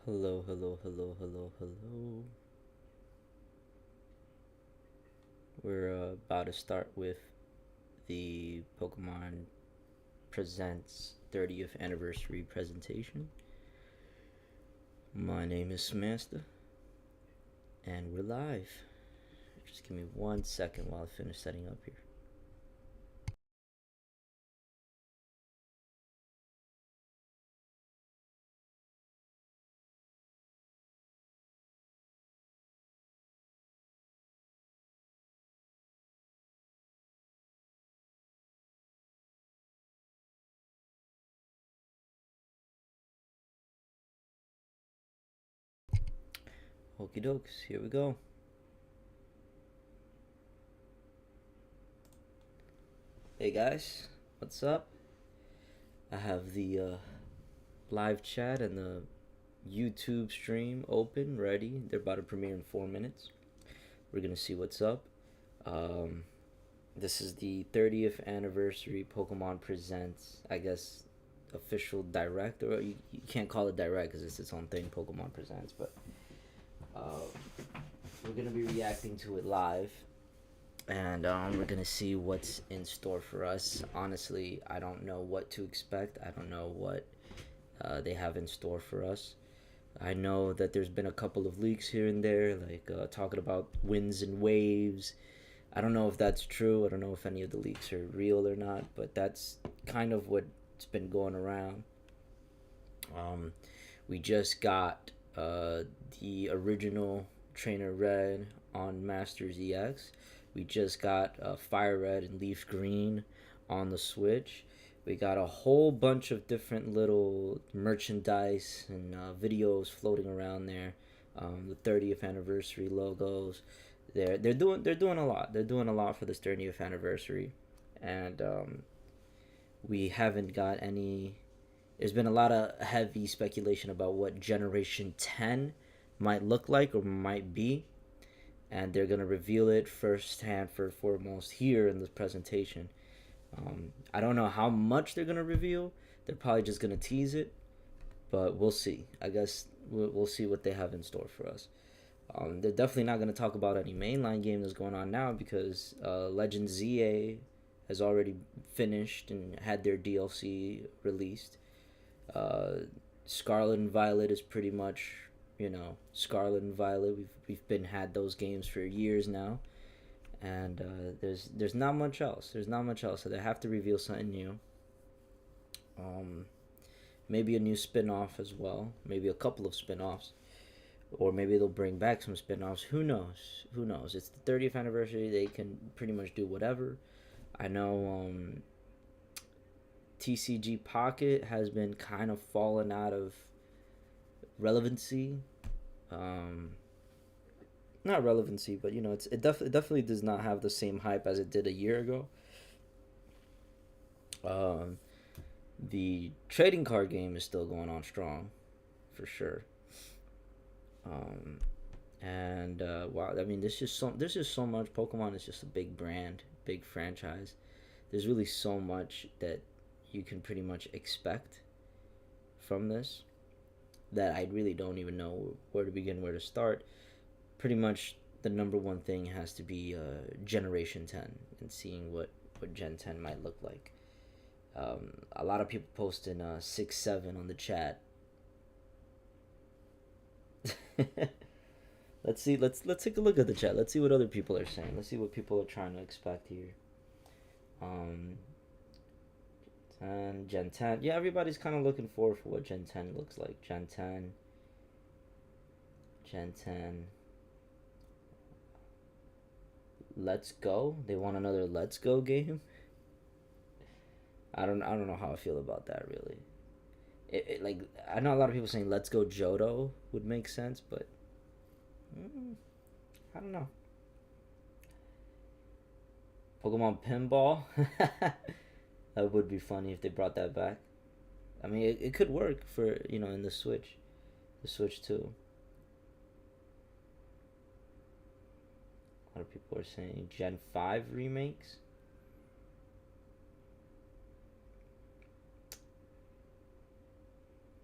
Hello, hello, hello, hello, hello. We're about to start with the Pokemon Presents 30th anniversary presentation. My name is Samasta, and we're live. Just give me 1 second while I finish setting up here. Okie dokes, here we go. Hey guys, what's up? I have the live chat and the YouTube stream open, ready. They're about to premiere in 4 minutes. We're gonna see what's up. Um, this is the 30th anniversary Pokemon Presents, I guess, official direct, or you can't call it direct because it's its own thing, Pokemon Presents, but uh, we're gonna be reacting to it live, and we're gonna see what's in store for us. Honestly, I don't know what to expect. I don't know what they have in store for us. I know that there's been a couple of leaks here and there, like talking about winds and waves. I don't know if that's true. I don't know if any of the leaks are real or not, but that's kind of what's been going around. Um, we just got the original Trainer Red on Masters EX. We just got Fire Red and Leaf Green on the Switch. We got a whole bunch of different little merchandise and videos floating around there. The 30th anniversary logos. They're doing a lot. They're doing a lot for this 30th anniversary, and we haven't got any. There's been a lot of heavy speculation about what Generation 10 might look like or might be, and they're gonna reveal it firsthand for foremost here in this presentation. I don't know how much they're gonna reveal. They're probably just gonna tease it, but we'll see. I guess we'll see what they have in store for us. They're definitely not going to talk about any mainline game that's going on now because Legend ZA has already finished and had their DLC released. Uh, Scarlet and Violet is pretty much, Scarlet and Violet. We've been had those games for years now, and there's not much else. There's not much else, so they have to reveal something new. Um, Maybe a new spin-off as well. Maybe a couple of spin-offs, or maybe they'll bring back some spin-offs. Who knows? Who knows? It's the 30th anniversary. They can pretty much do whatever. I know TCG Pocket has been kind of fallen out of relevancy. Um, Not relevancy, but it definitely does not have the same hype as it did a year ago. Um, the trading card game is still going on strong, for sure. Um, and wow, I mean, there's just so much. Pokemon is just a big brand, big franchise. There's really so much that you can pretty much expect from this that I really don't even know where to begin, where to start. Pretty much the number one thing has to be Generation 10 and seeing what Gen 10 might look like. A lot of people posting 6-7 on the chat. Let's see. Let's take a look at the chat. Let's see what other people are saying. Let's see what people are trying to expect here. Um, 10, Gen 10. Yeah, everybody's kind of looking forward for what Gen 10 looks like. Gen 10, Gen 10. Let's go. They want another Let's Go game. I don't know how I feel about that really. Like I know a lot of people saying Let's Go Johto would make sense, but mm, I don't know. Pokemon Pinball. That would be funny if they brought that back. I mean, it could work for in the Switch too. A lot of people are saying Gen 5 remakes.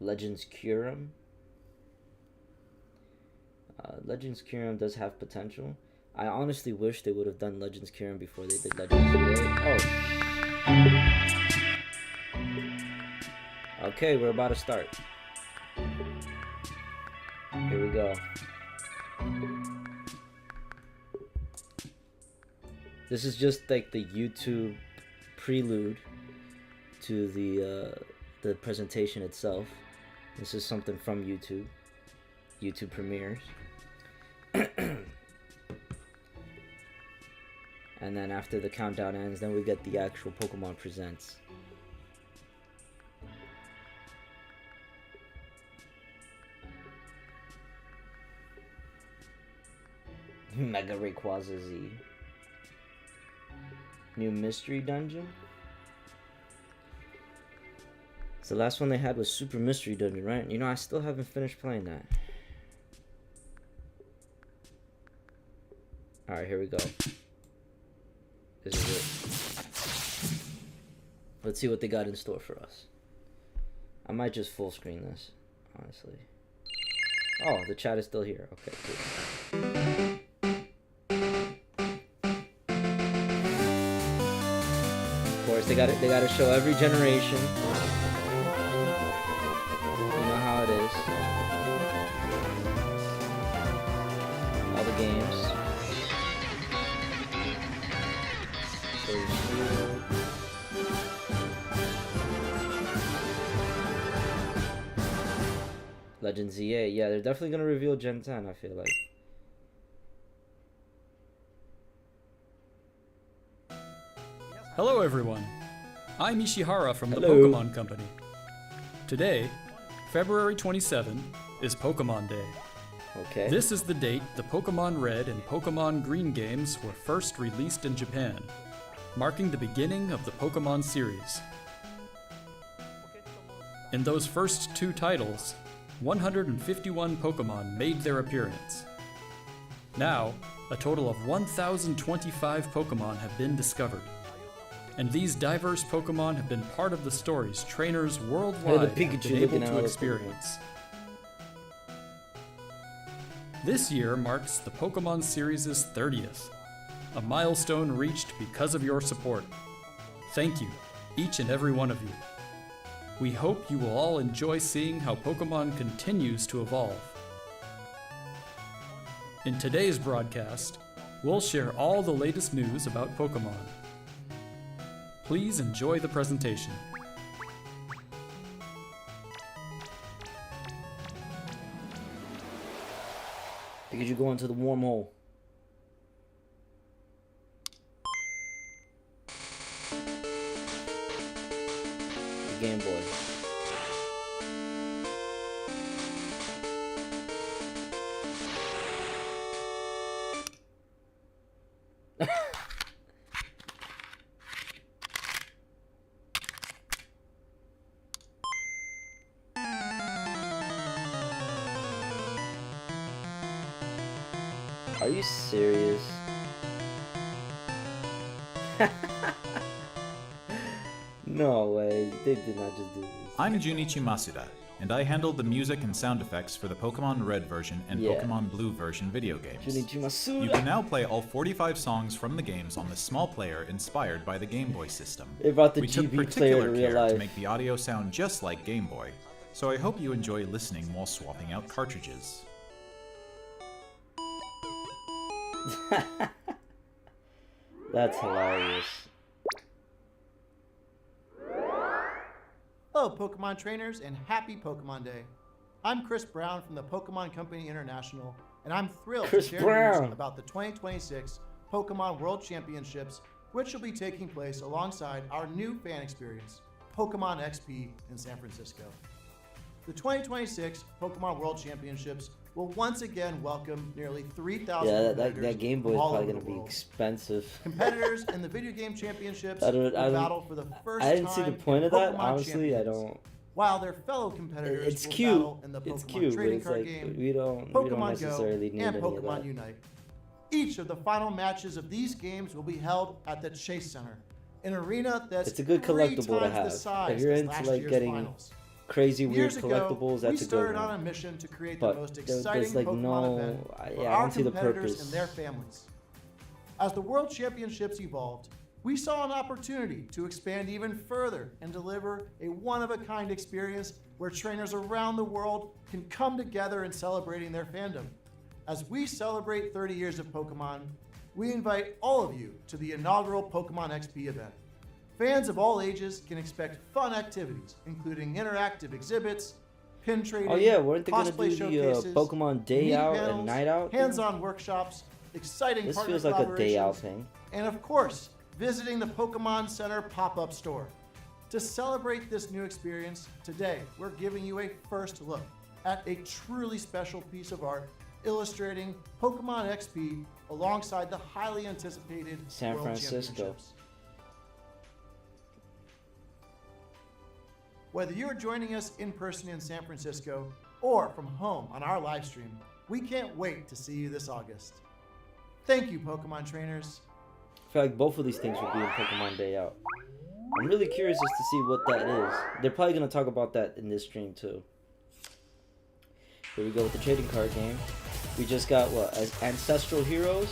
Legends Kyurem. Legends Kyurem does have potential. I honestly wish they would have done Legends Kyurem before they did Legends ZA. Oh. Okay, we're about to start. Here we go. This is just like the YouTube prelude to the presentation itself. This is something from YouTube. YouTube premieres. And then after the countdown ends, then we get the actual Pokemon Presents. Mega Rayquaza Z. New Mystery Dungeon? So the last one they had was Super Mystery Dungeon, right? You know, I still haven't finished playing that. Alright, here we go. This is it. Let's see what they got in store for us. I might just full screen this, honestly. Oh, the chat is still here. Okay, cool. Of course, they gotta show every generation. You know how it is. All the games. Legends ZA, yeah, they're definitely gonna reveal Gen 10, I feel like. Hello everyone, I'm Ishihara from the Pokemon Company. Today, February 27, is Pokemon Day. Okay. This is the date the Pokemon Red and Pokemon Green games were first released in Japan, marking the beginning of the Pokemon series. In those first two titles, 151 Pokemon made their appearance. Now, a total of 1,025 Pokemon have been discovered, and these diverse Pokemon have been part of the stories trainers worldwide have been able to experience. This year marks the Pokemon series' 30th, a milestone reached because of your support. Thank you, each and every one of you. We hope you will all enjoy seeing how Pokemon continues to evolve. In today's broadcast, we'll share all the latest news about Pokemon. Please enjoy the presentation. Because you go into the wormhole. The Game Boy. Are you serious? No way, they did not just do this. I'm Junichi Masuda, and I handled the music and sound effects for the Pokemon Red version and Pokemon Blue version video games. Junichi Masuda! You can now play all 45 songs from the games on the small player inspired by the Game Boy system. They brought the We took GB particular player to real care life. to make the audio sound just like Game Boy, so I hope you enjoy listening while swapping out cartridges. That's hilarious. Hello, Pokemon trainers, and happy Pokemon Day. I'm Chris Brown from the Pokemon Company International, and I'm thrilled to share news about the 2026 Pokemon World Championships, which will be taking place alongside our new fan experience, Pokemon XP in San Francisco. The 2026 Pokemon World Championships will once again welcome nearly 3,000 competitors. That Game Boy is probably going to be expensive. Competitors in the video game championships will battle for the first time. I didn't see the point of that. Pokemon Honestly, I Champions, don't. While their fellow competitors It's will cute. battle in the It's Pokemon cute, but trading it's card like game, we don't Pokemon necessarily Go, need and any of Pokemon that. Unite. Each of the final matches of these games will be held at the Chase Center, an arena that's It's a good 3 collectible to times have. the size If you're as into last like year's getting finals. crazy weird Years ago, collectibles. we That's a good started one. on a mission to create But the most there's exciting like Pokemon no, event for I our don't see the competitors purpose. and their families. As the World Championships evolved, we saw an opportunity to expand even further and deliver a one-of-a-kind experience where trainers around the world can come together in celebrating their fandom. As we celebrate 30 years of Pokemon, we invite all of you to the inaugural Pokemon XP event. Fans of all ages can expect fun activities, including interactive exhibits, pin trading, Oh yeah, weren't they gonna cosplay do the showcases, Pokemon Day media Out panels, and Night Out? thing? hands-on workshops, exciting This partner feels like a day out collaborations, thing. and of course, visiting the Pokemon Center pop-up store. To celebrate this new experience, today we're giving you a first look at a truly special piece of art illustrating Pokemon XP alongside the highly anticipated San World Francisco. Championships. Whether you're joining us in person in San Francisco or from home on our live stream, we can't wait to see you this August. Thank you, Pokemon trainers. I feel like both of these things would be in Pokemon Day Out. I'm really curious as to see what that is. They're probably gonna talk about that in this stream too. Here we go with the trading card game. We just got what? Ancestral Heroes.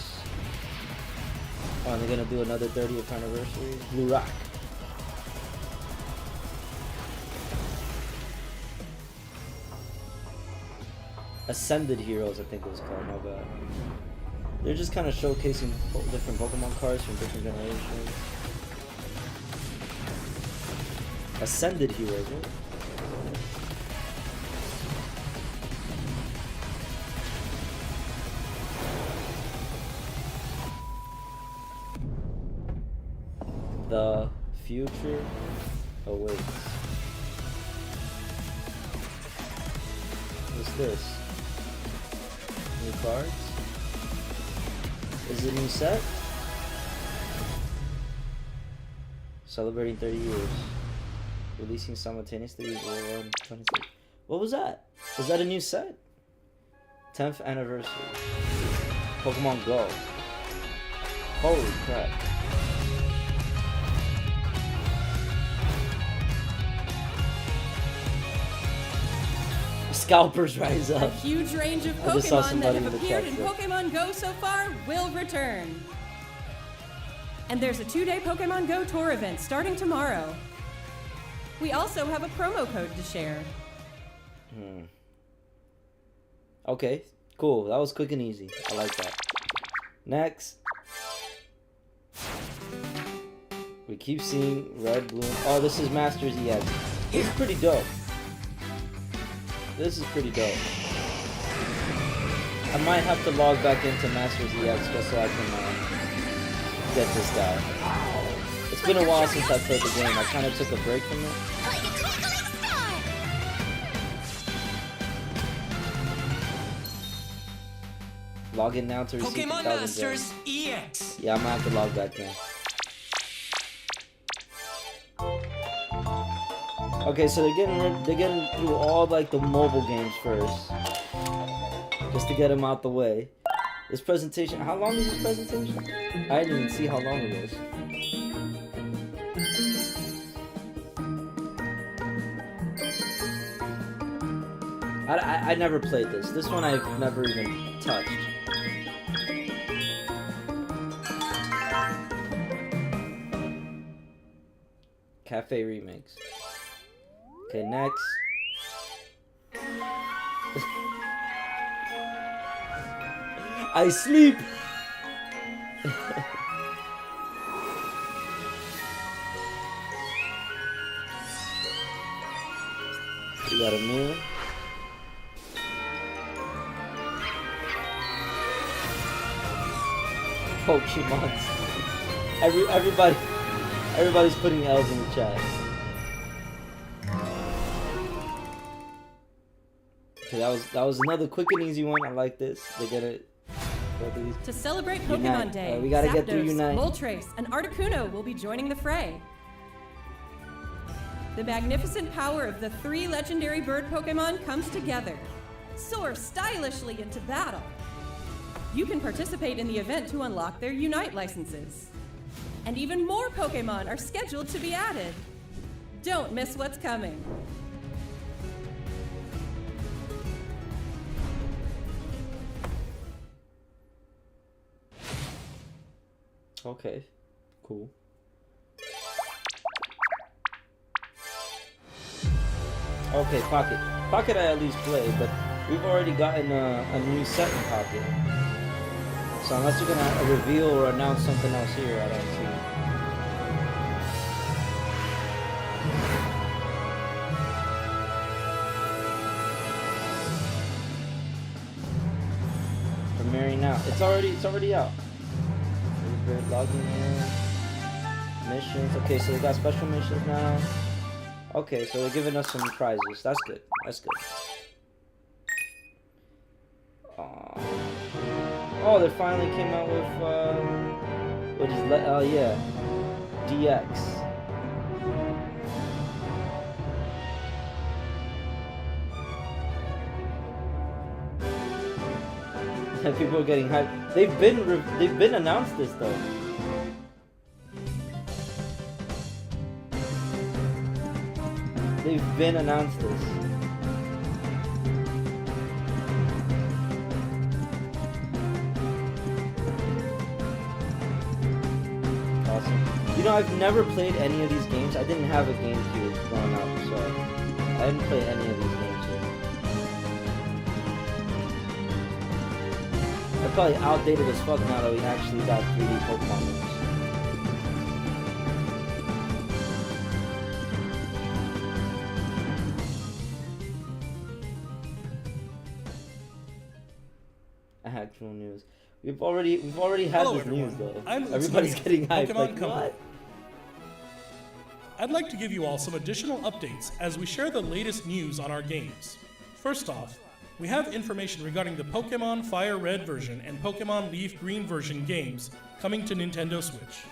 Oh, and they're gonna do another 30th anniversary. Blue Rock. Ascended Heroes, I think it was called. My bad. They're just kind of showcasing different Pokemon cards from different generations. Ascended Heroes, right? The future awaits. What's this? New cards? Is it a new set? Celebrating 30 years. Releasing simultaneously. What was that? Is that a new set? 10th anniversary. Pokemon Go. Holy crap. Scalpers rise A up. huge range of I just saw Pokemon that somebody have in the appeared chat in there. Pokemon Go so far will return. And there's a 2-day Pokemon Go tour event starting tomorrow. We also have a promo code to share. Okay, cool. That was quick and easy. I like that. Next. We keep seeing red, blue. Oh, this is Masters EX. This is pretty dope. This is pretty dope. I might have to log back into Masters EX just so I can get this guy. It's been a while since I played the game. I kind of took a break from it. Like a twinkling star! Log in now to receive Pokemon 2,000 Masters gems. EX. Yeah, I'm gonna have to log back in. Okay, so they're getting through all like the mobile games first, just to get them out the way. This presentation, how long is this presentation? I didn't even see how long it was. I never played this. This one I've never even touched. Cafe Remix. Okay, next. I sleep! We got a new one. Pokemon. Everybody's putting L's in the chat. Okay, that was another quick and easy one. I like this. They get it. To celebrate Unite. Pokemon Day, We gotta get through Zapdos, Unite. Moltres, and Articuno will be joining the fray. The magnificent power of the 3 legendary bird Pokemon comes together. Soar stylishly into battle. You can participate in the event to unlock their Unite licenses. And even more Pokemon are scheduled to be added. Don't miss what's coming. Okay, cool. Okay, Pocket. Pocket I at least played, but we've already gotten a new set in Pocket. So unless you're gonna reveal or announce something else here, I don't see it. Premiering now. It's already out. Logging in. Missions. Okay, so we got special missions now. Okay, so they're giving us some prizes. That's good. That's good. Oh, they finally came out with what is yeah, DX. People are getting hyped. They've been announced this though. They've been announced this. Awesome. You know, I've never played any of these games. I didn't have a GameCube growing up, so I didn't play any of these games yet. They're probably outdated as fuck now that we actually got 3D Pokemon games. Actual news. We've already had Hello, this everyone. news though. I'm Everybody's listening getting to hyped. Pokemon Like Company. what? I'd like to give you all some additional updates as we share the latest news on our games. First off, we have information regarding the Pokemon Fire Red version and Pokemon Leaf Green version games coming to Nintendo Switch.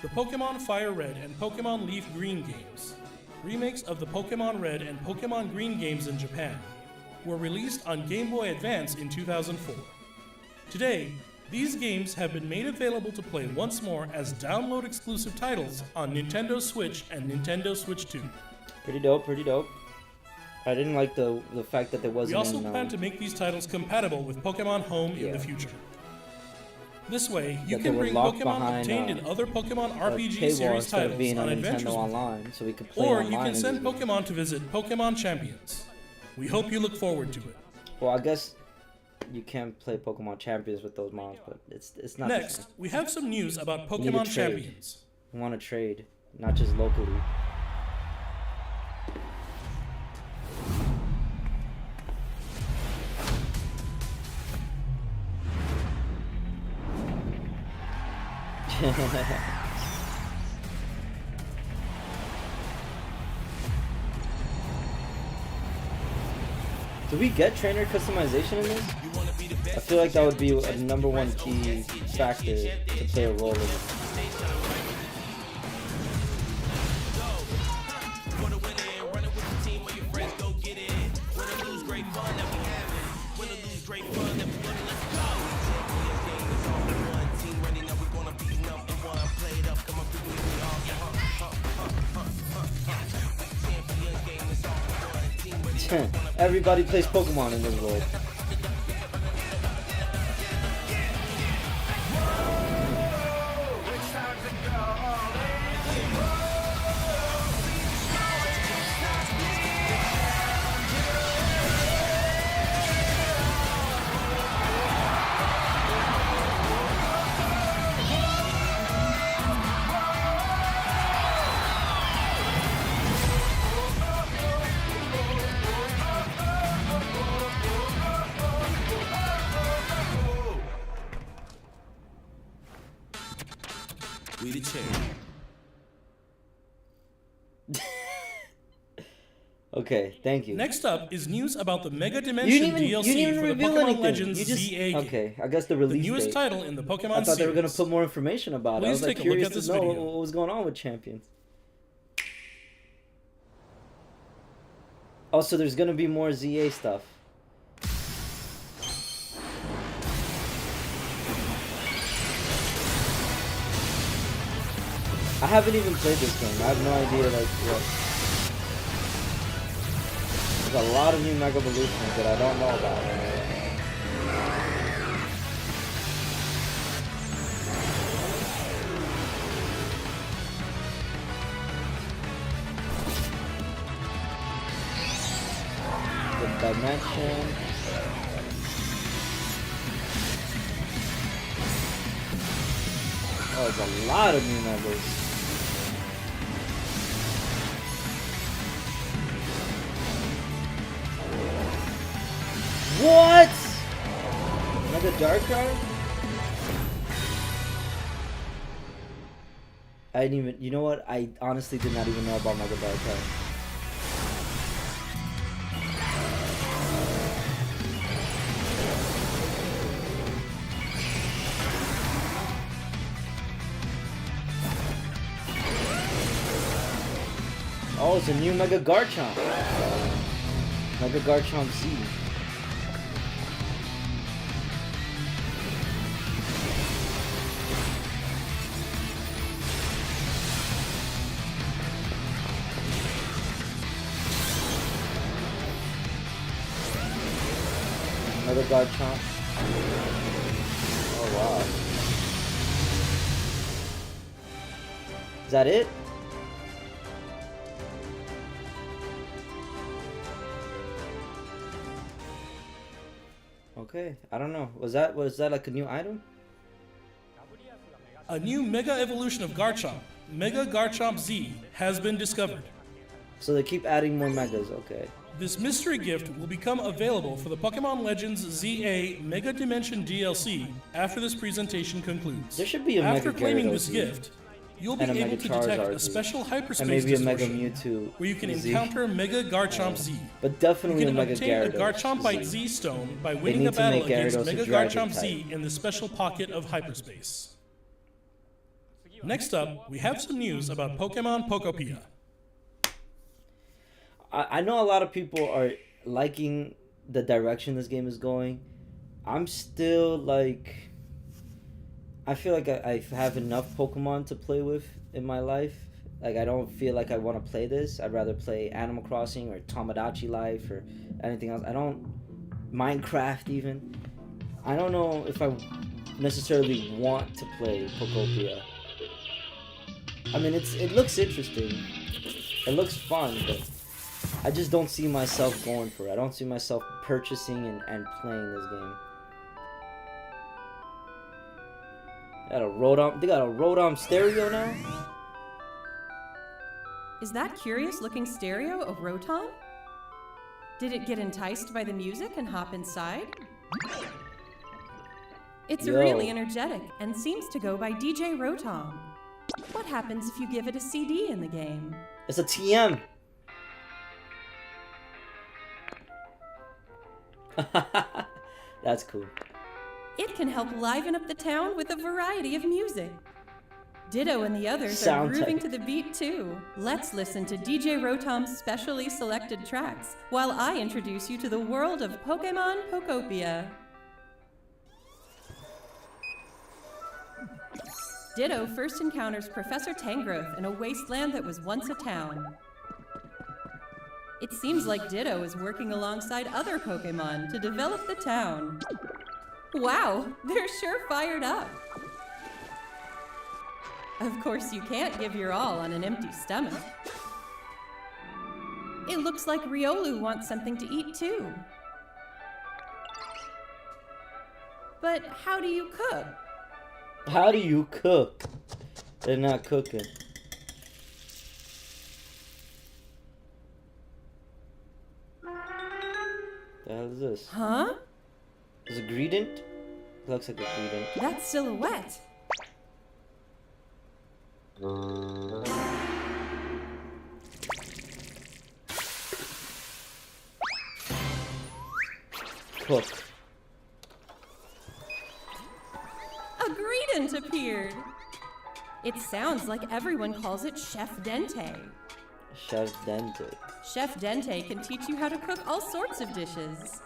The Pokemon Fire Red and Pokemon Leaf Green games, remakes of the Pokemon Red and Pokemon Green games in Japan, were released on Game Boy Advance in 2004. Today, these games have been made available to play once more as download exclusive titles on Nintendo Switch and Nintendo Switch 2. Pretty dope. Pretty dope. I didn't like the fact that there We wasn't. also plan to make these titles compatible with Pokemon Home in Yeah. the future. This way, you That can they were bring locked Pokemon behind, obtained in other Pokemon RPG paywall series instead of titles being on on adventures Nintendo with you. Online, so we could play Or online. you can in send these games. Pokemon to visit Pokemon Champions. We hope you look forward to it. Well, I guess you can play Pokemon Champions with those mons, but it's not. Next, the same. we have some news about We need to Pokemon trade. Champions. We want to trade, not just locally. Do we get trainer customization in this? I feel like that would be a #1 key factor to play a role in it. Everybody plays Pokemon in this world. We the champ. Okay, thank you. Next up is news about the Mega You Dimension didn't even DLC for the reveal Pokemon anything. Legends You just ZA game, okay. I guess the the release newest date. title in the Pokemon I thought they were gonna series. put more information about it. I Please was like take a look curious at this to know video. what was going on with Champions. Oh, so there's gonna be more ZA stuff. I haven't even played this game. I have no idea like what. There's a lot of new Mega Evolutions that I don't know about. dimension. Oh, there's a lot of new members. What? Another dark card? I didn't even, you know what? I honestly did not even know about Mega Dark card. Oh, it's a new Mega Garchomp. Mega Garchomp Z. Mega Garchomp. Oh wow. Is that it? Okay, I don't know. Was that like a new item? A new Mega Evolution of Garchomp, Mega Garchomp Z, has been discovered. So they keep adding more Megas, okay. This mystery gift will become available for the Pokemon Legends ZA Mega Dimension DLC after this presentation concludes. There should be a After Mega claiming Gyarados this Z. gift, you'll be And a able Mega to detect Charizard a Z. special hyperspace And maybe a Mega distortion Mewtwo where you can Z. encounter Mega Garchomp Z. But definitely You a can Mega obtain a Gyarados Garchompite Z. Z Stone by winning need a to battle make against Gyarados a Mega Dragon Garchomp Z type. in the special pocket of hyperspace. Next up, we have some news about Pokemon Pokopia. I know a lot of people are liking the direction this game is going. I'm still like, I feel like I have enough Pokemon to play with in my life. Like, I don't feel like I want to play this. I'd rather play Animal Crossing or Tomodachi Life or anything else. I don't, Minecraft even. I don't know if I necessarily want to play Pokopia. I mean, it looks interesting. It looks fun, but I just don't see myself going for it. I don't see myself purchasing and playing this game. They got a Rotom stereo now? Is that curious looking stereo a Rotom? Did it get enticed by the music and hop inside? It's Yo. really energetic and seems to go by DJ Rotom. What happens if you give it a CD in the game? It's a TM. That's cool. It can help liven up the town with a variety of music. Ditto and the others Sound are grooving type. to the beat too. Let's listen to DJ Rotom's specially selected tracks while I introduce you to the world of Pokemon Pokopia. Ditto first encounters Professor Tangrowth in a wasteland that was once a town. It seems like Ditto is working alongside other Pokemon to develop the town. Wow, they're sure fired up. Of course, you can't give your all on an empty stomach. It looks like Riolu wants something to eat too. But how do you cook? How do you cook? They're not cooking. The hell is this? Huh? Is it Greedent? Looks like a Greedent. That's Silhouette. Cook. A Greedent appeared. It sounds like everyone calls it Chef Dente. Chef Dente. Chef Dente can teach you how to cook all sorts of dishes.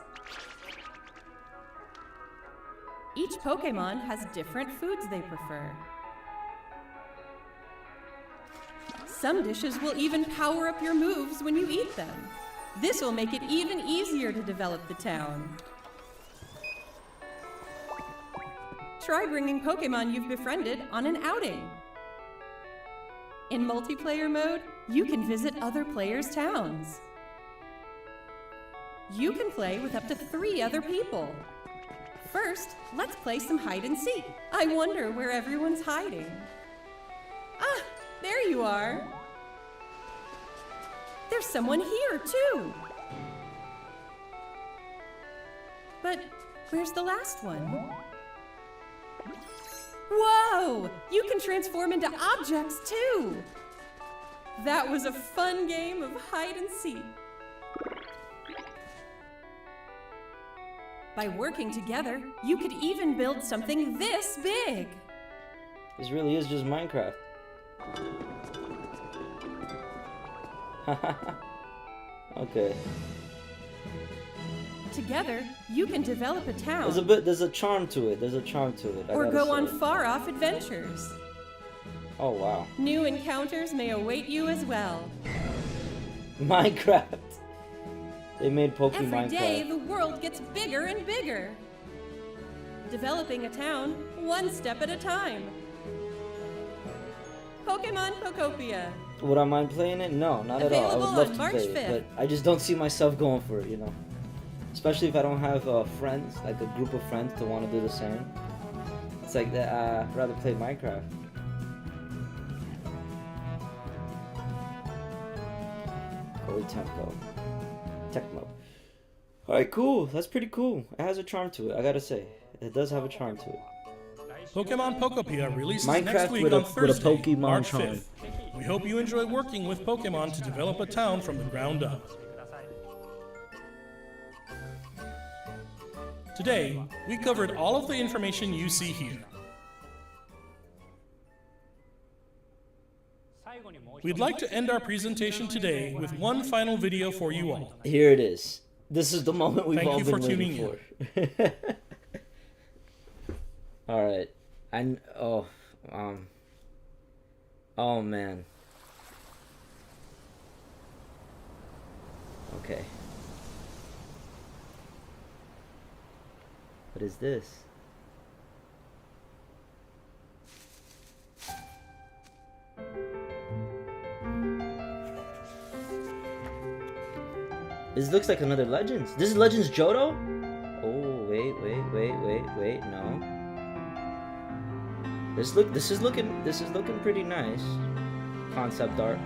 Each Pokemon has different foods they prefer. Some dishes will even power up your moves when you eat them. This will make it even easier to develop the town. Try bringing Pokemon you've befriended on an outing. In multiplayer mode, you can visit other players' towns. you can play with up to 3 other people. First, let's play some hide and seek. I wonder where everyone's hiding. Ah, there you are. There's someone here, too. But where's the last one? Whoa! You can transform into objects, too. That was a fun game of hide and seek. By working together, you could even build something this big. This really is just Minecraft. Okay. Together, you can develop a town. There's a charm to it. Or go on far-off adventures. Oh, wow. New encounters may await you as well. Minecraft. They made Pokemon Minecraft. Every day, the world gets bigger and bigger. Developing a town, one step at a time. Pokemon Pokopia. Would I mind playing it? No, not at all. I would Available love on to March play it, 5th. but I just don't see myself going for it, you know. Especially if I don't have friends, like a group of friends to want to do the same. It's like that. I'd rather play Minecraft. Corey Tecmo. Alright, cool. That's pretty cool. It has a charm to it, I gotta say. It does have a charm to it. Pokemon Pokopia releases Minecraft next week with on a Thursday, Pokemon March charm. 5th. We hope you enjoy working with Pokemon to develop a town from the ground up. Today, we covered all of the information you see here. We'd like to end our presentation today with one final video for you all. Here it is. This is the moment we've Thank all you been for waiting tuning for. Alright. Oh man. Okay. What is this? This looks like another Legends. This is Legends Johto? Oh, wait, no. This is looking pretty nice. Concept art.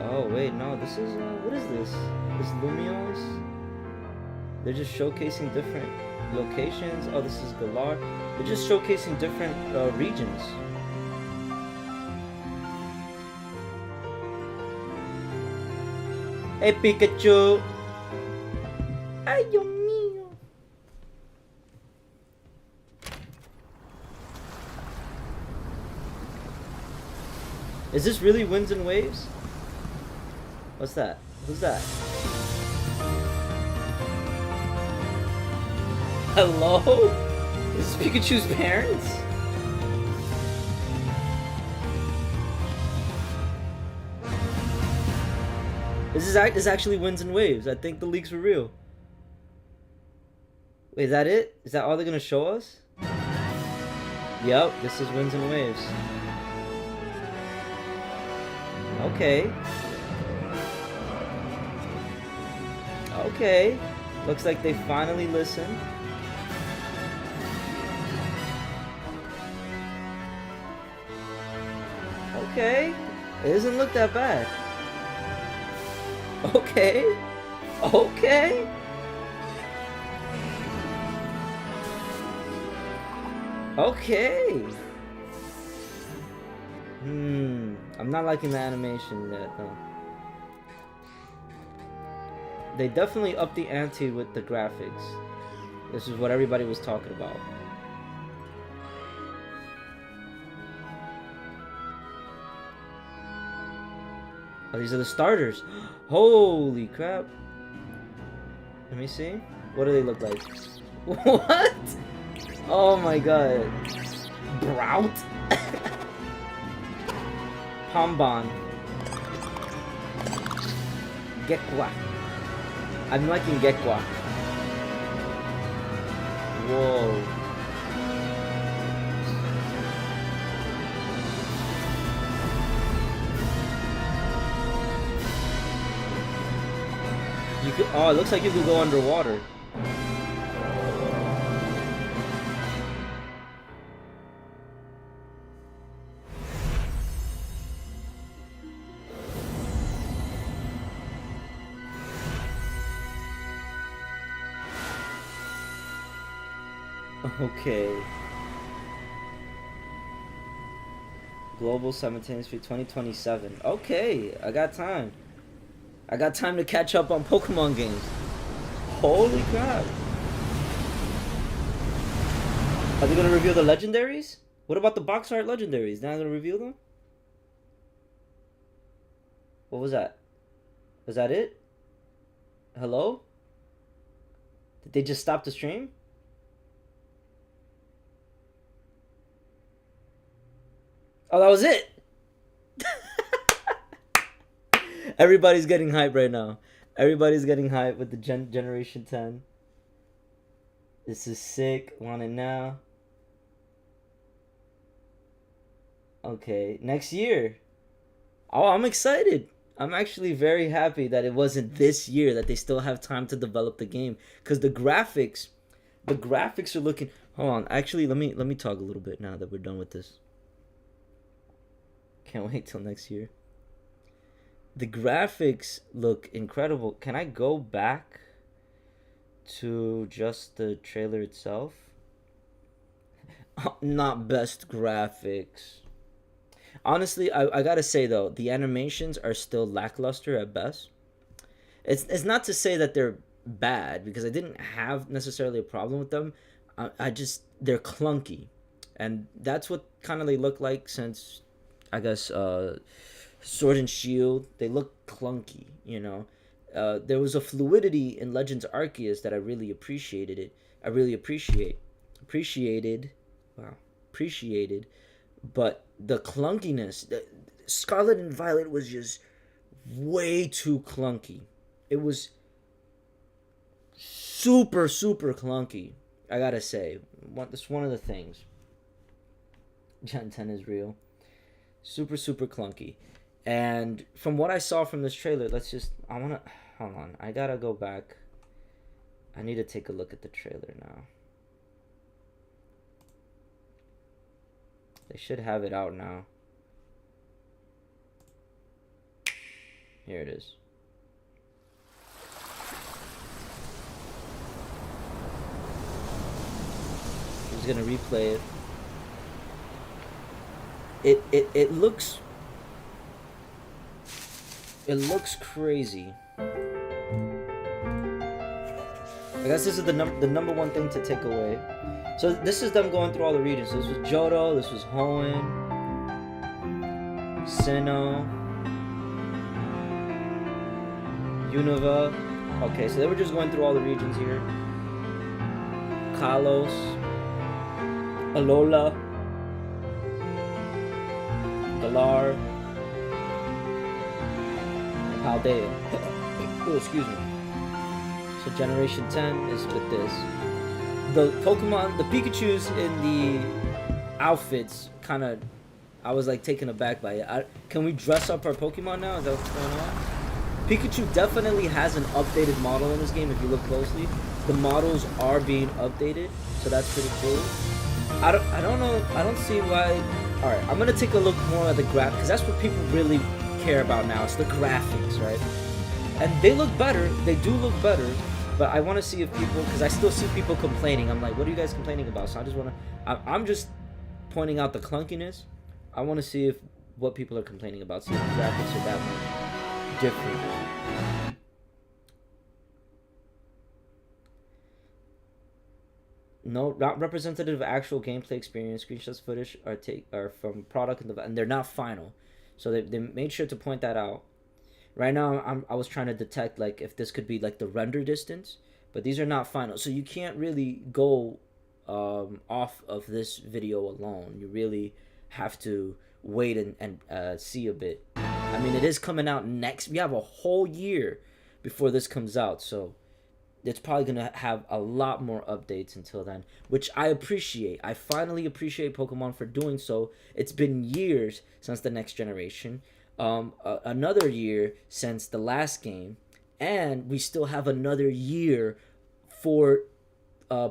Oh wait, no, this is what is this? This Lumios? They're just showcasing different locations. Oh, this is Galar. They're just showcasing different regions. Hey Pikachu! Ay, Dios mío! Is this really Winds and Waves? What's that? Who's that? Hello? Is this Pikachu's parents? This is actually Winds and Waves. I think the leaks were real. Wait, is that it? Is that all they're gonna show us? Yep, this is Winds and Waves. Okay. Okay. Looks like they finally listened. Okay. It doesn't look that bad. Okay. Okay. Okay. I'm not liking the animation yet, though. They definitely upped the ante with the graphics. This is what everybody was talking about. Oh, these are the starters. Holy crap. Let me see. What do they look like? What? Oh my god. Brout? Pamban. Gekwa. I'm liking Gekwa. Whoa. Oh, it looks like you could go underwater. Okay. Global Simultaneous Feed 2027. Okay, I got time. I got time to catch up on Pokemon games. Holy crap. Are they gonna reveal the legendaries? What about the box art legendaries? They're not gonna reveal them? What was that? Was that it? Hello? Did they just stop the stream? Oh, that was it. Everybody's getting hype right now. Everybody's getting hype with the Generation 10. This is sick. Want it now? Okay, next year. Oh, I'm excited. I'm actually very happy that it wasn't this year, that they still have time to develop the game, because the graphics are looking. Hold on, actually, let me talk a little bit now that we're done with this. Can't wait till next year. The graphics look incredible. Can I go back to just the trailer itself? Not best graphics. Honestly, I gotta say though, the animations are still lackluster at best. It's not to say that they're bad, because I didn't have necessarily a problem with them. I just, they're clunky, and that's what kind of they look like since, I guess, Sword and Shield. They look clunky, you know. There was a fluidity in Legends Arceus that I really appreciated. Appreciated. But the clunkiness, Scarlet and Violet was just way too clunky. It was super clunky, I gotta say. That's one of the things. Gen 10 is real. Super clunky. And from what I saw from this trailer, hold on, I gotta go back. I need to take a look at the trailer now. They should have it out now. Here it is. I'm just gonna replay it. It looks crazy. I guess this is the number one thing to take away. So this is them going through all the regions. So this was Johto, this was Hoenn, Sinnoh, Unova. Okay, so they were just going through all the regions here. Kalos, Alola, Galar, Paldea. Oh, excuse me. So Generation 10 is with this. The Pokemon, the Pikachus in the outfits, kind of, I was like taken aback by it. Can we dress up our Pokemon now? Is that what's going on? Pikachu definitely has an updated model in this game if you look closely. The models are being updated, so that's pretty cool. I don't know, I don't see why. Alright, I'm gonna take a look more at the graph, because that's what people really care about now. It's the graphics, right? And they look better, they do look better. But I want to see if people, because I still see people complaining. I'm like, what are you guys complaining about? So I just want to, I'm just pointing out the clunkiness. I want to see if what people are complaining about, see if the graphics are that much different. No, not representative of actual gameplay experience. Screenshots, footage are from product and they're not final. So they made sure to point that out. Right now, I was trying to detect like if this could be like the render distance, but these are not final. So you can't really go off of this video alone. You really have to wait and see a bit. I mean, it is coming out next. We have a whole year before this comes out, so it's probably gonna have a lot more updates until then, which I appreciate. I finally appreciate Pokemon for doing so. It's been years since the next generation. Another year since the last game, and we still have another year for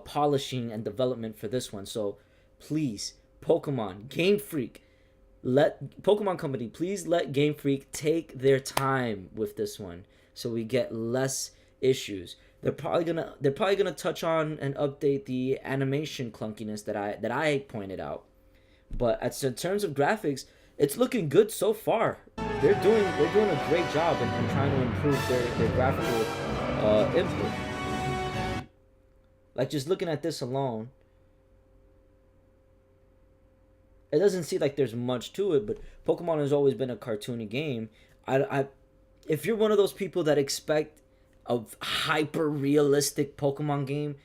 polishing and development for this one. So please, Pokemon, Game Freak, let Pokemon Company, please let Game Freak take their time with this one so we get less issues. They're probably gonna touch on and update the animation clunkiness that I pointed out. But in terms of graphics, it's looking good so far. They're doing a great job in trying to improve their graphical input. Like, just looking at this alone, it doesn't seem like there's much to it, but Pokemon has always been a cartoony game. If you're one of those people that expect a hyper realistic Pokemon game,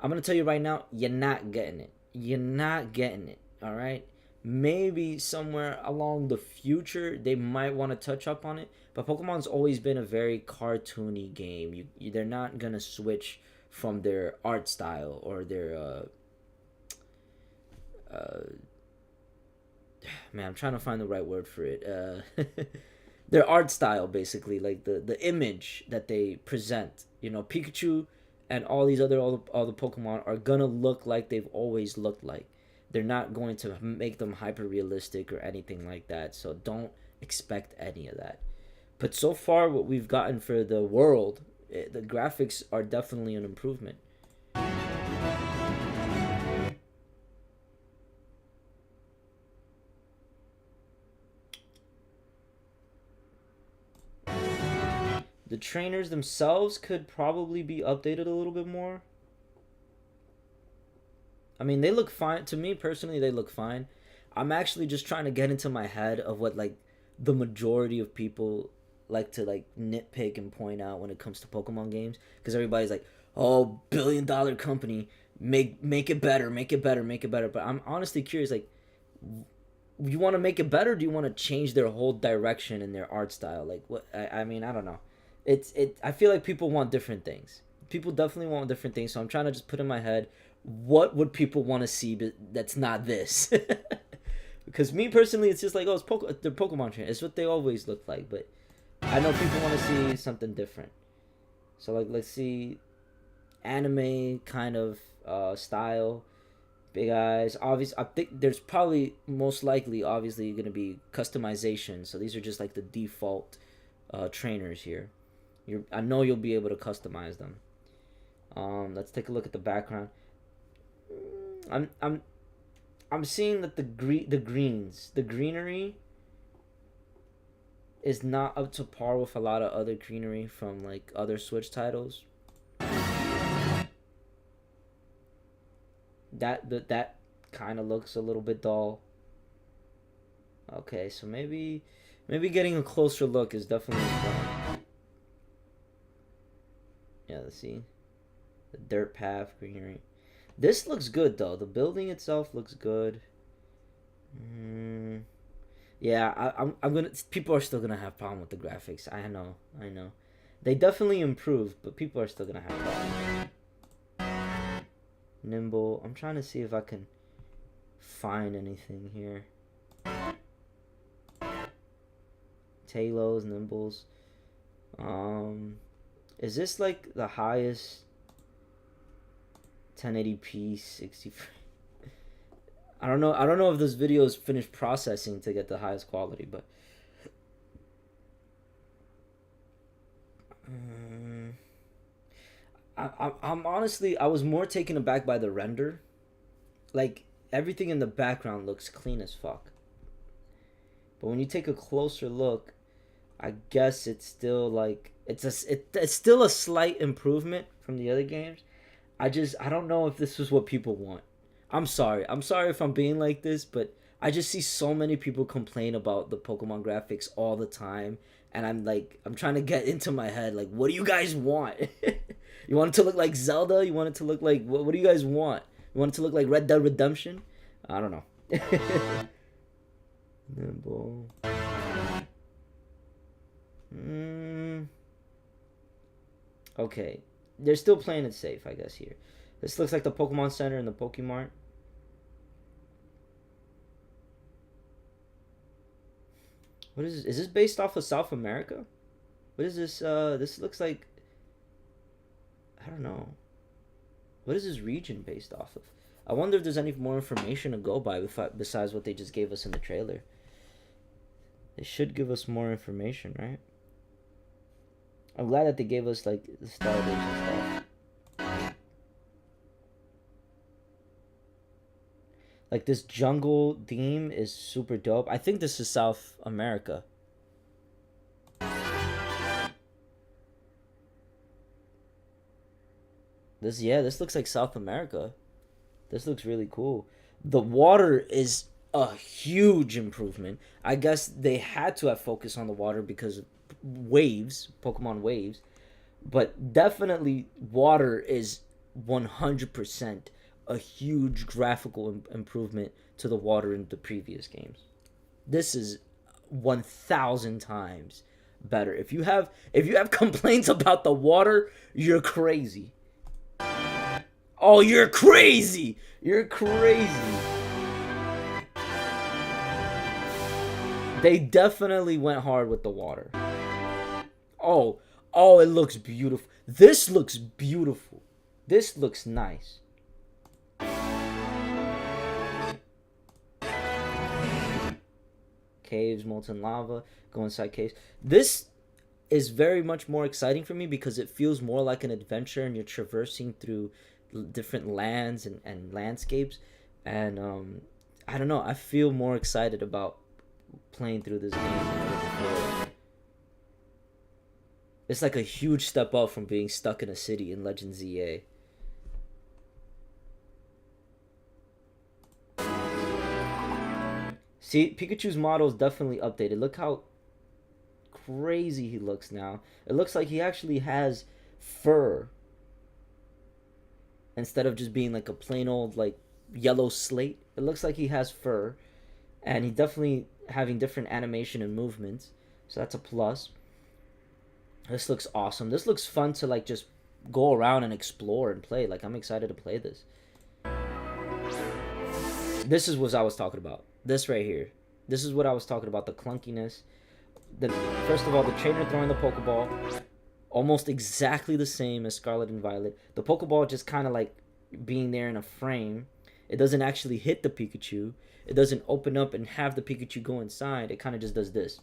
I'm gonna tell you right now, you're not getting it. You're not getting it. All right. Maybe somewhere along the future they might want to touch up on it, but Pokemon's always been a very cartoony game. They're not gonna switch from their art style or their man, I'm trying to find the right word for it. Their art style, basically, like the image that they present. You know, Pikachu and all the Pokemon are gonna look like they've always looked like. They're not going to make them hyper realistic or anything like that. So don't expect any of that. But so far, what we've gotten for the world, the graphics are definitely an improvement. The trainers themselves could probably be updated a little bit more. I mean, they look fine. To me, personally, they look fine. I'm actually just trying to get into my head of what, like, the majority of people like to, like, nitpick and point out when it comes to Pokemon games. Because everybody's like, oh, billion-dollar company, make it better, make it better, make it better. But I'm honestly curious, like, you want to make it better, or do you want to change their whole direction in their art style? Like, what? I mean, I don't know. I feel like people want different things. People definitely want different things. So I'm trying to just put in my head, what would people want to see that's not this? Because me personally, it's just like, oh, they're Pokemon trainers. It's what they always look like. But I know people want to see something different. So, like, let's see anime kind of style. Big eyes. Obviously, I think there's probably most likely, obviously, going to be customization. So these are just like the default trainers here. I know you'll be able to customize them. Let's take a look at the background. I'm seeing that the greenery is not up to par with a lot of other greenery from, like, other Switch titles. That kind of looks a little bit dull. Okay, so maybe getting a closer look is definitely important. Yeah, let's see. The dirt path, greenery. This looks good, though. The building itself looks good. Yeah, I'm gonna. People are still gonna have problem with the graphics. I know. They definitely improved, but people are still gonna have problems. Nimble. I'm trying to see if I can find anything here. Talos, Nimbles. Is this like the highest 1080p 60 frame? I don't know if this video is finished processing to get the highest quality, but I'm honestly, I was more taken aback by the render. Like, everything in the background looks clean as fuck, but when you take a closer look, I guess it's still like it's still a slight improvement from the other games. I don't know if this is what people want. I'm sorry if I'm being like this, but I just see so many people complain about the Pokemon graphics all the time, and I'm trying to get into my head, like, what do you guys want? You want it to look like Zelda? You want it to look like what do you guys want? You want it to look like Red Dead Redemption? I don't know. Nimble. Okay, they're still playing it safe, I guess. Here, this looks like the Pokemon Center and the Pokemart. What is this? Is this based off of South America? What is this? This looks like, I don't know. What is this region based off of? I wonder if there's any more information to go by besides what they just gave us in the trailer. They should give us more information, right? I'm glad that they gave us like the starters and stuff. Like this jungle theme is super dope. I think this is South America. This looks like South America. This looks really cool. The water is a huge improvement. I guess they had to have focused on the water because of waves, Pokemon waves. But definitely water is 100% a huge graphical improvement to the water in the previous games. This is 1,000 times better. If you have complaints about the water, you're crazy. Oh, you're crazy! You're crazy. They definitely went hard with the water. Oh, it looks beautiful. This looks beautiful. This looks nice. Caves, molten lava, go inside caves. This is very much more exciting for me because it feels more like an adventure and you're traversing through different lands and landscapes, and I don't know, I feel more excited about playing through this game than ever before. It's like a huge step up from being stuck in a city in Legend ZA. See, Pikachu's model is definitely updated. Look how crazy he looks now. It looks like he actually has fur instead of just being like a plain old like yellow slate. It looks like he has fur, and he definitely having different animation and movements, so that's a plus. This looks awesome. This looks fun to like just go around and explore and play. Like, I'm excited to play this. This is what I was talking about. This right here. This is what I was talking about, the clunkiness. First of all, the trainer throwing the Pokeball, almost exactly the same as Scarlet and Violet. The Pokeball just kind of like being there in a frame. It doesn't actually hit the Pikachu. It doesn't open up and have the Pikachu go inside. It kind of just does this.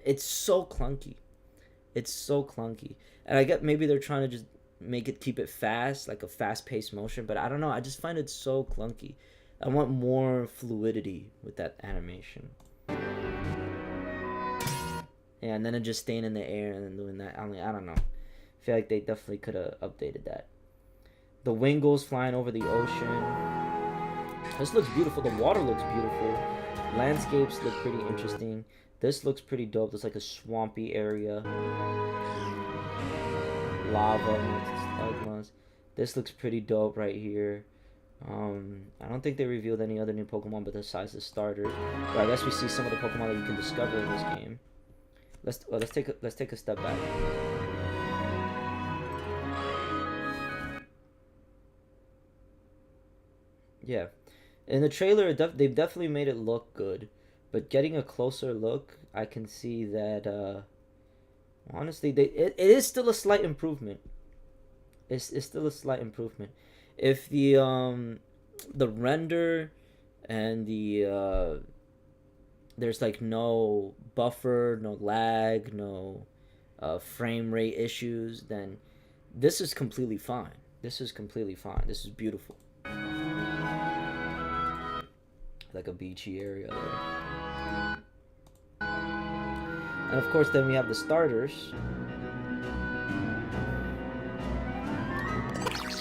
It's so clunky. It's so clunky. And I get maybe they're trying to just keep it fast, like a fast-paced motion, but I don't know. I just find it so clunky. I want more fluidity with that animation. Yeah, and then it just staying in the air and then doing that. I don't know. I feel like they definitely could have updated that. The Wingles flying over the ocean. This looks beautiful. The water looks beautiful. Landscapes look pretty interesting. This looks pretty dope. There's like a swampy area. Lava. This looks pretty dope right here. I don't think they revealed any other new Pokemon but besides the starters. But I guess we see some of the Pokemon that you can discover in this game. Let's take a step back. Yeah, in the trailer, they've definitely made it look good, but getting a closer look, I can see that honestly, it is still a slight improvement. It's still a slight improvement. If the render and the there's like no buffer, no lag, no frame rate issues, then this is completely fine. This is completely fine. This is beautiful. Like a beachy area there. And of course then we have the starters.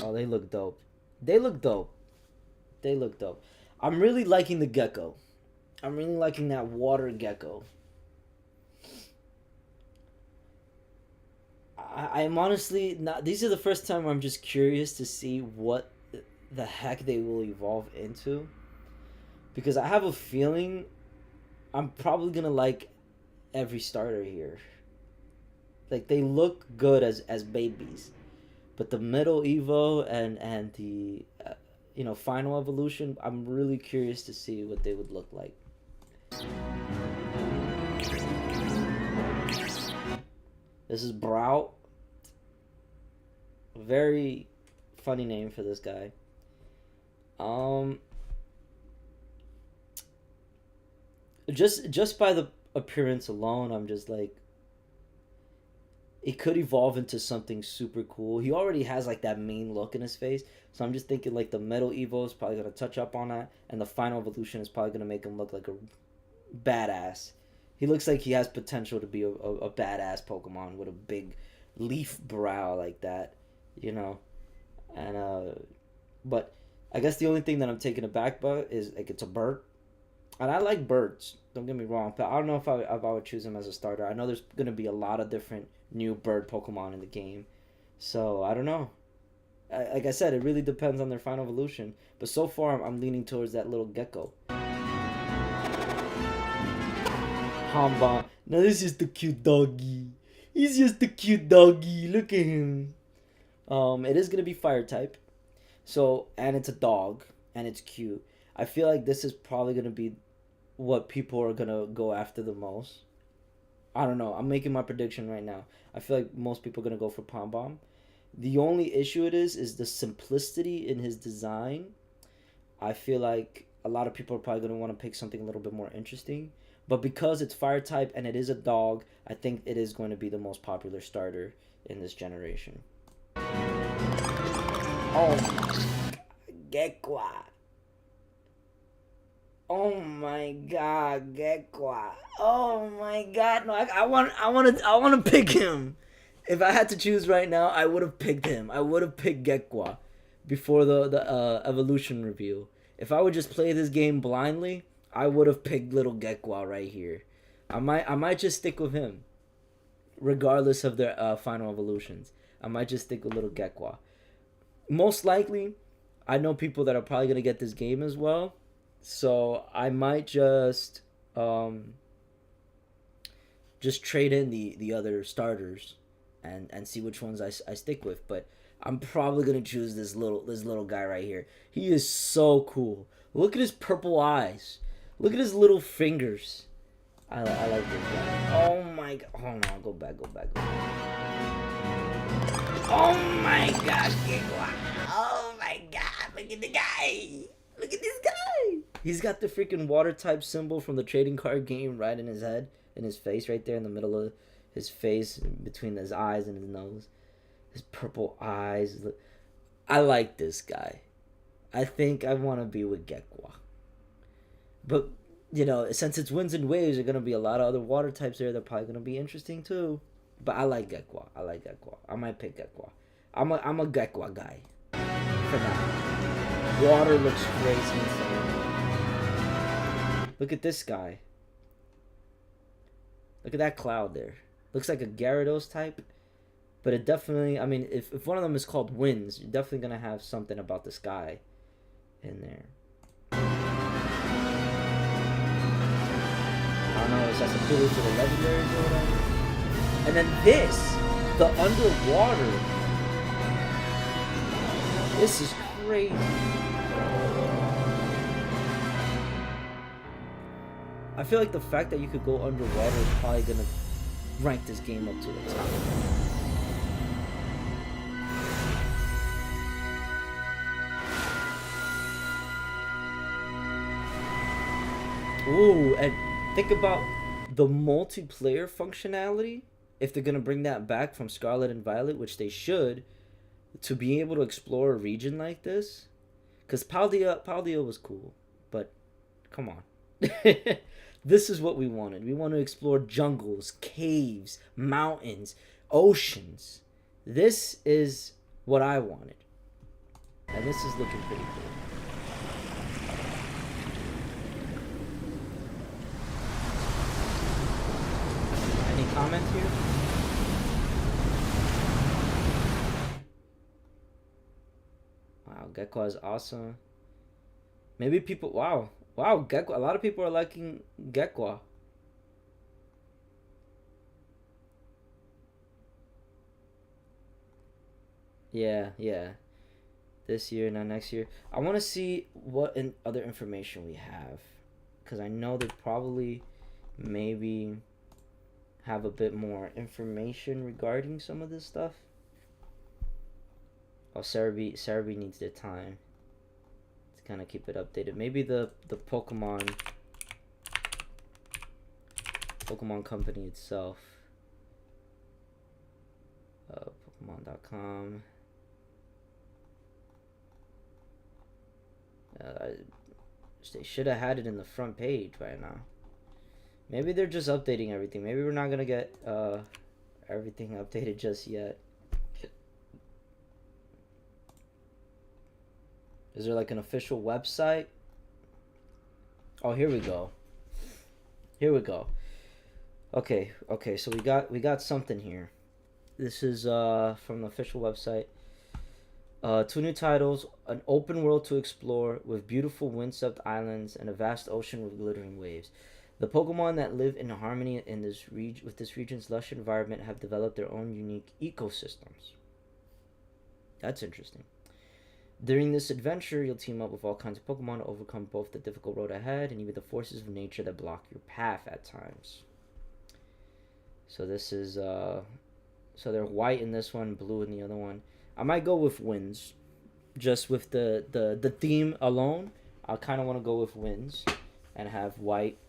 Oh, they look dope. They look dope. They look dope. I'm really liking the gecko. I'm really liking that water gecko. I'm honestly not. These are the first time I'm just curious to see what the heck they will evolve into. Because I have a feeling I'm probably gonna like every starter here. Like, they look good as babies. But the middle Evo and the final evolution, I'm really curious to see what they would look like. This is Brow. Very funny name for this guy. Just by the appearance alone, I'm just like, it could evolve into something super cool. He already has like that main look in his face, so I'm just thinking like the Metal Evo is probably gonna touch up on that, and the final evolution is probably gonna make him look like a badass. He looks like he has potential to be a badass Pokemon with a big leaf brow like that, you know. And but I guess the only thing that I'm taken aback by is like it's a bird, and I like birds. Don't get me wrong, but I don't know if I would choose him as a starter. I know there's gonna be a lot of different new bird Pokemon in the game, so I don't know. Like I said, it really depends on their final evolution. But so far, I'm leaning towards that little gecko. Hamba. Now this is the cute doggy. He's just the cute doggy. Look at him. It is gonna be fire type. So, and it's a dog, and it's cute. I feel like this is probably gonna be what people are gonna go after the most. I don't know. I'm making my prediction right now. I feel like most people are gonna go for Pom Bomb. The only issue is the simplicity in his design. I feel like a lot of people are probably gonna want to pick something a little bit more interesting. But because it's fire type and it is a dog, I think it is going to be the most popular starter in this generation. Oh my God, Gekwa. Oh my God, Gekwa. Oh my God, no, I want to pick him. If I had to choose right now, I would have picked him. I would have picked Gekwa before the evolution review. If I would just play this game blindly, I would have picked little Gekwa right here. I might just stick with him, regardless of their final evolutions. I might just stick with little Gekwa. Most likely, I know people that are probably gonna get this game as well, so I might just trade in the other starters and see which ones I stick with. But I'm probably gonna choose this little guy right here. He is so cool. Look at his purple eyes. Look at his little fingers. I like this guy. Oh my God. Hold on, go back. Oh my God, Gekwa. Oh my God, look at the guy. Look at this guy. He's got the freaking water type symbol from the trading card game right in his head, in his face right there in the middle of his face, between his eyes and his nose. His purple eyes. I like this guy. I think I want to be with Gekwa. But, you know, since it's winds and waves, there are going to be a lot of other water types there that are probably going to be interesting too. But I like Gekwa. I might pick Gekwa. I'm a Gekwa guy for now. Water looks crazy insane. Look at this guy. Look at that cloud there. Looks like a Gyarados type. But it definitely, I mean, if one of them is called winds, you're definitely going to have something about the sky in there. I don't know, is that superior to the legendaries or whatever? And then this, the underwater. This is crazy. I feel like the fact that you could go underwater is probably gonna rank this game up to the top. Ooh, and think about the multiplayer functionality. If they're gonna bring that back from Scarlet and Violet, which they should, to be able to explore a region like this, because Paldea was cool, but come on, this is what we wanted. We want to explore jungles, caves, mountains, oceans. This is what I wanted, and this is looking pretty cool. Any comments here? Wow, Gekwa is awesome. Maybe people, wow, Gekwa, a lot of people are liking Gekwa. Yeah. This year, not next year. I want to see what other information we have, because I know they probably maybe have a bit more information regarding some of this stuff. Oh, Cerebi needs their time to kind of keep it updated. Maybe the Pokemon company itself. Pokemon.com. They should have had it in the front page by now. Maybe they're just updating everything. Maybe we're not gonna get everything updated just yet. Is there like an official website? Oh, here we go. Here we go. Okay, so we got something here. This is from the official website. 2 new titles, an open world to explore with beautiful windswept islands and a vast ocean with glittering waves. The Pokemon that live in harmony in this with this region's lush environment have developed their own unique ecosystems. That's interesting. During this adventure, you'll team up with all kinds of Pokemon to overcome both the difficult road ahead and even the forces of nature that block your path at times. So this is so they're white in this one, blue in the other one. I might go with Winds, just with the theme alone. I kind of want to go with Winds and have white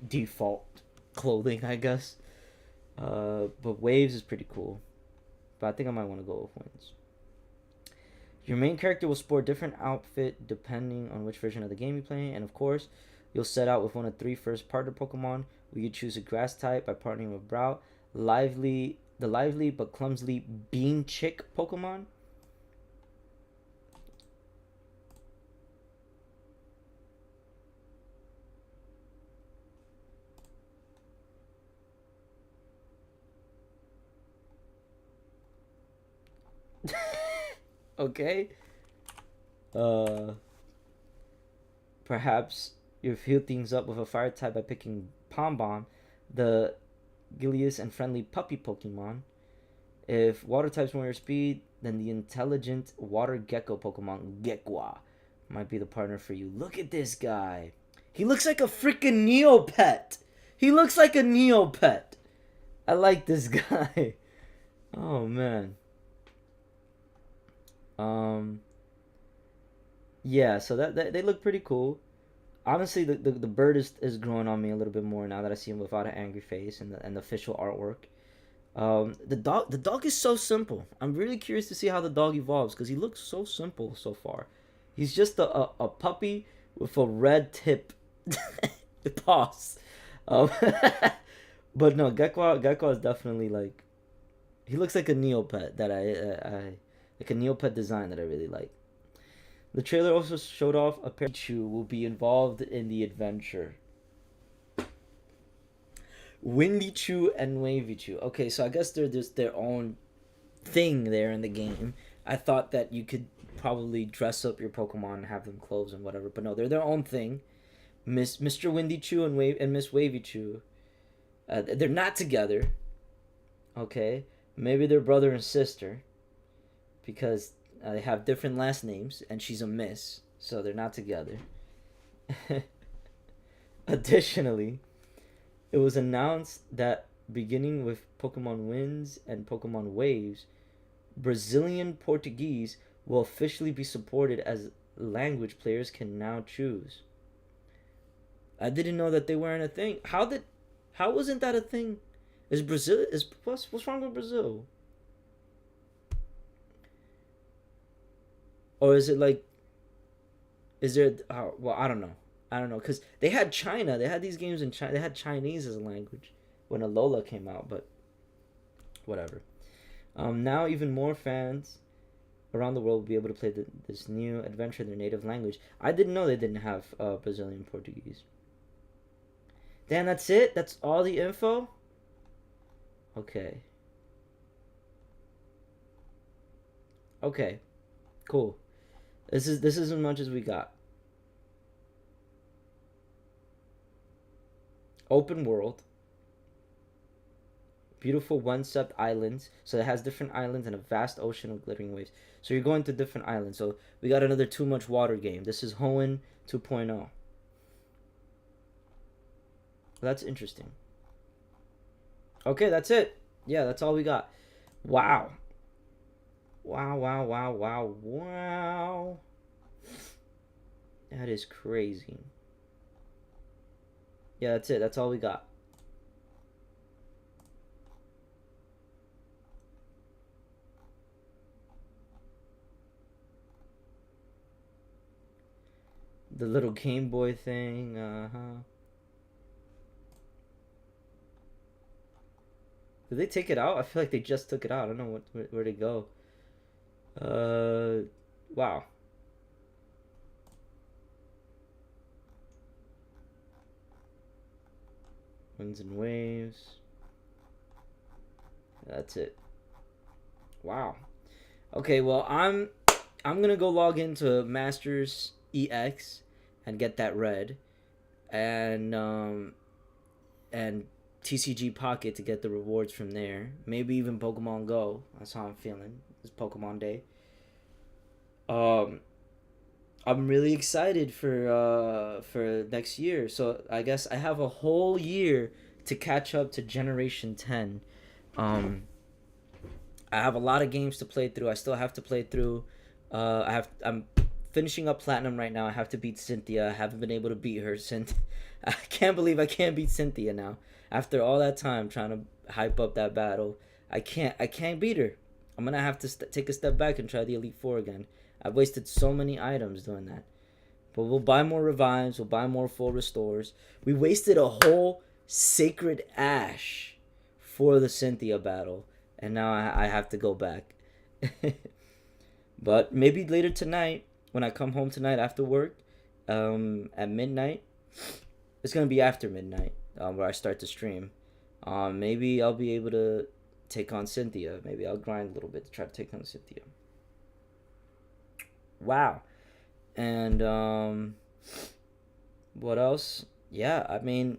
default clothing, I guess. But Waves is pretty cool. But I think I might want to go with Winds. Your main character will sport different outfit depending on which version of the game you play, and of course, you'll set out with one of 3 first partner Pokemon. Where you choose a grass type by partnering with Brout, the lively but clumsily Bean Chick Pokemon. Okay. Perhaps you heal things up with a fire type by picking Pom Bomb, the Gilius and friendly puppy Pokemon. If water types more your speed, then the intelligent water gecko Pokemon Gekwa might be the partner for you. Look at this guy. He looks like a freaking Neopet. He looks like a Neopet. I like this guy. Oh man. Yeah, so that they look pretty cool. Honestly, the bird is growing on me a little bit more now that I see him without an angry face and the official artwork. The dog is so simple. I'm really curious to see how the dog evolves because he looks so simple so far. He's just a puppy with a red tip paws. But no, Gekwa is definitely like, he looks like a Neopet that I like, a Neopet design that I really like. The trailer also showed off a Pikachu will be involved in the adventure. Windichu and Wavichu. Okay, so I guess they're just their own thing there in the game. I thought that you could probably dress up your Pokemon and have them clothes and whatever, but no, they're their own thing. Mr. Windichu and Miss Wavichu, they're not together. Okay, maybe they're brother and sister, because they have different last names, and she's a Miss, so they're not together. Additionally, it was announced that beginning with Pokemon Winds and Pokemon Waves, Brazilian Portuguese will officially be supported as language players can now choose. I didn't know that they weren't a thing. How wasn't that a thing? What's wrong with Brazil? Or is it like, is there, well, I don't know, because they had China, they had these games in China, they had Chinese as a language when Alola came out, but whatever. Now even more fans around the world will be able to play this new adventure in their native language. I didn't know they didn't have Brazilian Portuguese. Damn, that's it? That's all the info? Okay. Okay, cool. This is as much as we got. Open world. Beautiful one-swept islands. So it has different islands and a vast ocean of glittering waves. So you're going to different islands. So we got another Too Much Water game. This is Hoenn 2.0. That's interesting. Okay, that's it. Yeah, that's all we got. Wow. Wow, wow, wow, wow, wow. That is crazy. Yeah, that's it. That's all we got. The little Game Boy thing, Did they take it out? I feel like they just took it out. I don't know where'd it go. Wow. Winds and waves. That's it. Wow. Okay, well, I'm gonna go log into Masters EX and get that red, and TCG Pocket to get the rewards from there. Maybe even Pokemon Go. That's how I'm feeling. It's Pokemon Day. I'm really excited for next year. So I guess I have a whole year to catch up to Generation 10. I have a lot of games to play through. I still have to play through. I'm finishing up Platinum right now. I have to beat Cynthia. I haven't been able to beat her since. I can't believe I can't beat Cynthia now. After all that time trying to hype up that battle, I can't beat her. I'm gonna have to take a step back and try the Elite Four again. I've wasted so many items doing that. But we'll buy more revives. We'll buy more full restores. We wasted a whole Sacred Ash for the Cynthia battle, and now I have to go back. But maybe later tonight, when I come home tonight after work, at midnight, it's gonna be after midnight, where I start to stream. Maybe I'll be able to take on Cynthia. Maybe I'll grind a little bit to try to take on Cynthia. Wow. And what else? Yeah, I mean,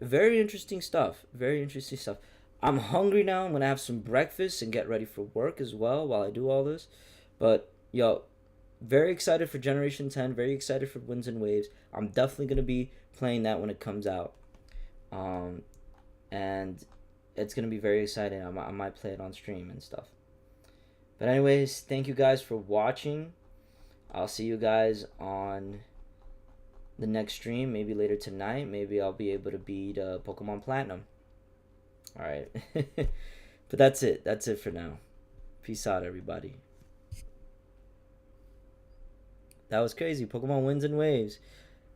very interesting stuff. Very interesting stuff. I'm hungry now. I'm gonna have some breakfast and get ready for work as well while I do all this. But yo, very excited for Generation 10. Very excited for Winds and Waves. I'm definitely gonna be playing that when it comes out. And it's gonna be very exciting. I might play it on stream and stuff. But anyways, thank you guys for watching. I'll see you guys on the next stream, maybe later tonight. Maybe I'll be able to beat Pokemon Platinum. Alright. But that's it. That's it for now. Peace out, everybody. That was crazy. Pokemon Winds and Waves.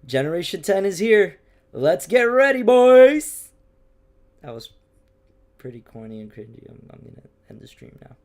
Generation 10 is here. Let's get ready, boys. That was pretty corny and cringy. I'm going to end the stream now.